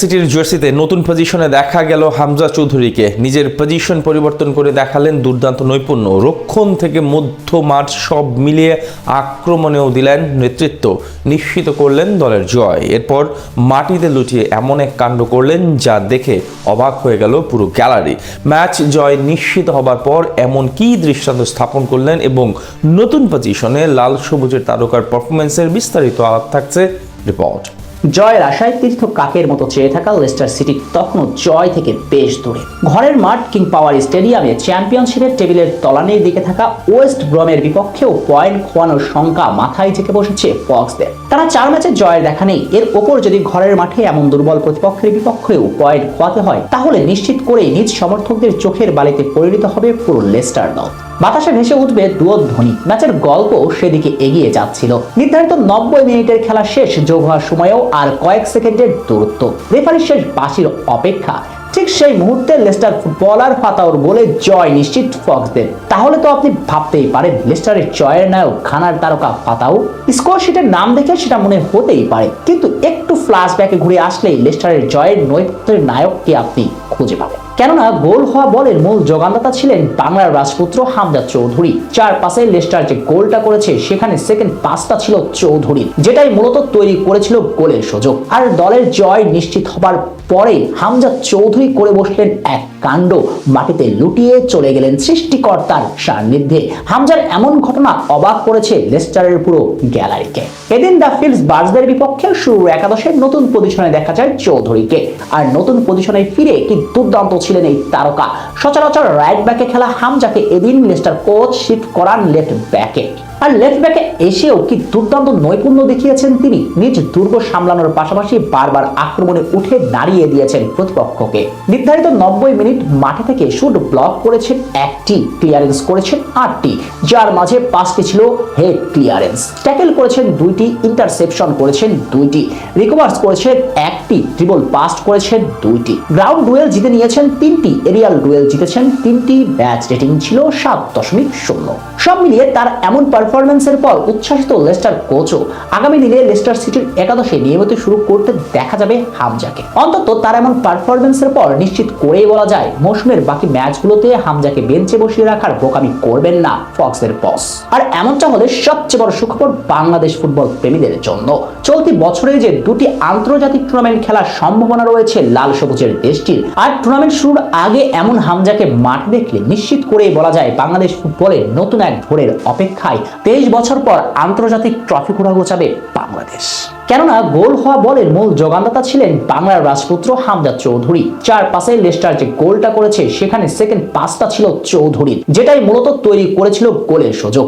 সিটির জার্সিতে নতুন পজিশনে দেখা গেল হামজা চৌধুরীকে। নিজের পজিশন পরিবর্তন করে দেখালেন দুর্দান্ত নৈপুণ্য। রক্ষণ থেকে মধ্য মাঠ সব মিলিয়ে আক্রমণেও দিলেন নেতৃত্ব, নিশ্চিত করলেন দলের জয়। এরপর মাটিতে লুটিয়ে এমন এক কাণ্ড করলেন যা দেখে অবাক হয়ে গেল পুরো গ্যালারি। ম্যাচ জয় নিশ্চিত হবার পর এমন কি দৃষ্টান্ত স্থাপন করলেন এবং নতুন পজিশনে লাল সবুজের তারকার পারফরমেন্সের বিস্তারিত আলাপ থাকছে রিপোর্ট। জয়ের আশায় তীর্থ কাকের মতো চেয়ে থাকা লেস্টার সিটি তখনও জয় থেকে বেশ দূরে। ঘরের মাঠ কিং পাওয়ার স্টেডিয়ামে চ্যাম্পিয়নশিপের টেবিলের তলানির দিকে থাকা ওয়েস্ট ব্রমের বিপক্ষেও পয়েন্ট খোয়ানোর শঙ্কা মাথায় চেপে বসেছে ফক্সদের। তারা 4 ম্যাচে জয়ের দেখা নেই। এর ওপর যদি ঘরের মাঠে এমন দুর্বল প্রতিপক্ষের বিপক্ষেও পয়েন্ট খোয়াতে হয়, তাহলে নিশ্চিত করেই নিজ সমর্থকদের চোখের বালিতে পরিণত হবে পুরো লেস্টার দল। বাতাসে ভেসে উঠবে দুয়োধ্বনি। ম্যাচের গল্প সেদিকে এগিয়ে যাচ্ছিল। নির্ধারিত 90 মিনিটের খেলা শেষ, যোগ হওয়ার সময়ও আর কয়েক সেকেন্ডের দূরত্ব। রেফারির শেষ বাঁশির অপেক্ষা। ঠিক সেই মুহূর্তে লেস্টার ফুটবলার ফাতাউর গোলে জয় নিশ্চিত ফক্সদের। তাহলে তো আপনি ভাবতেই পারেন লেস্টারের জয়ের নায়ক ঘানার তারকা ফাতাউ। স্কোর শিটের নাম দেখে সেটা মনে হতেই পারে, কিন্তু একটু ফ্ল্যাশব্যাকে ঘুরে আসলেই লেস্টারের জয়ের নৈপুণ্যের নায়ককে আপনি খুঁজে পাবেন। কেননা গোল হওয়া বলের মূল যোগানদাতা ছিলেন বাংলার রাজপুত্র হামজা চৌধুরী। 4 পাসে লেস্টার যে গোলটা করেছে সেখানে সেকেন্ড পাসটা ছিল চৌধুরীর, যেটাই মূলত তৈরি করেছিল গোলের সুযোগ। আর দলের জয় নিশ্চিত হবার পরে হামজা চৌধুরী করে বসলেন এক কাণ্ড। মাটিতে লুটিয়ে চলে গেলেন সৃষ্টিকর্তার সান্নিধ্যে। হামজার এমন ঘটনা অবাক করেছে লেস্টারের পুরো গ্যালারিকে। এদিন দ্য ফিল্ডসবার্গদের বিপক্ষে শুরুর একাদশে নতুন পজিশনে দেখা যায় চৌধুরীকে। আর নতুন পজিশনে ফিরে কি দুর্দান্ত ছিলেন এই তারকা। সচরাচর রাইট ব্যাকে খেলা হামজাকে এদিন লেস্টার কোচ শিফট করান লেফট ব্যাকে। আর লেফট ব্যাকে এসেও কি দুর্দান্ত নৈপুণ্য দেখিয়েছেন তিনি। নিজ দুর্গ সামলানোর পাশাপাশি বারবার আক্রমণে উঠে দাঁড়িয়ে দিয়েছেন প্রতিপক্ষকে। নির্ধারিত 90 মিনিট মাঠে থেকে শুট ব্লক করেছেন 1টি, ক্লিয়ারেন্স করেছেন 8টি, যার মাঝে 5টি ছিল হেড ক্লিয়ারেন্স। ট্যাকেল করেছেন 2টি, ইন্টারসেপশন করেছেন 2টি, রিকভার্স করেছেন 1টি, ট্রিপল পাস করেছেন 2টি। গ্রাউন্ড ডুয়েল জিতে নিয়েছেন 3টি, এরিয়াল ডুয়েল জিতেছেন 3টি। ম্যাচ রেটিং ছিল 7.0। সব মিলিয়ে তার এমন পারফরম্যান্সের পর উচ্ছ্বাসিত লেস্টার কোচও আগামী দিনে লেস্টার সিটির একাদশে নিয়মিত শুরু করতে দেখা যাবে হামজাকে। অন্তত তার এমন পারফরম্যান্সের পর নিশ্চিত করেই বলা যায় মৌসুমের বাকি ম্যাচগুলোতে হামজাকে বেঞ্চে বসিয়ে রাখার বোকামি করবেন না ফক্সের বস। আর এমনটা হলে সবচেয়ে বড় সুখবর বাংলাদেশ ফুটবল প্রেমীদের জন্য। চলতি বছরে যে 2টি আন্তর্জাতিক টুর্নামেন্ট খেলার সম্ভাবনা রয়েছে লাল সবুজের দেশটির, আর টুর্নামেন্ট শুরুর আগে এমন হামজাকে মাঠে দেখলে নিশ্চিত করেই বলা যায় বাংলাদেশ ফুটবলের নতুন এক ভোরের অপেক্ষায় 23 বছর পর আন্তর্জাতিক ট্রফি ঘোরা গোছাবে বাংলাদেশ। কেননা গোল হওয়া বলের মূল যোগানদাতা ছিলেন বাংলার রাজপুত্র হামজা চৌধুরী। 4 পাসে লেস্টার যে গোলটা করেছে সেখানে সেকেন্ড পাসটা ছিল চৌধুরীর, যেটাই মূলত তৈরি করেছিল গোলের সুযোগ।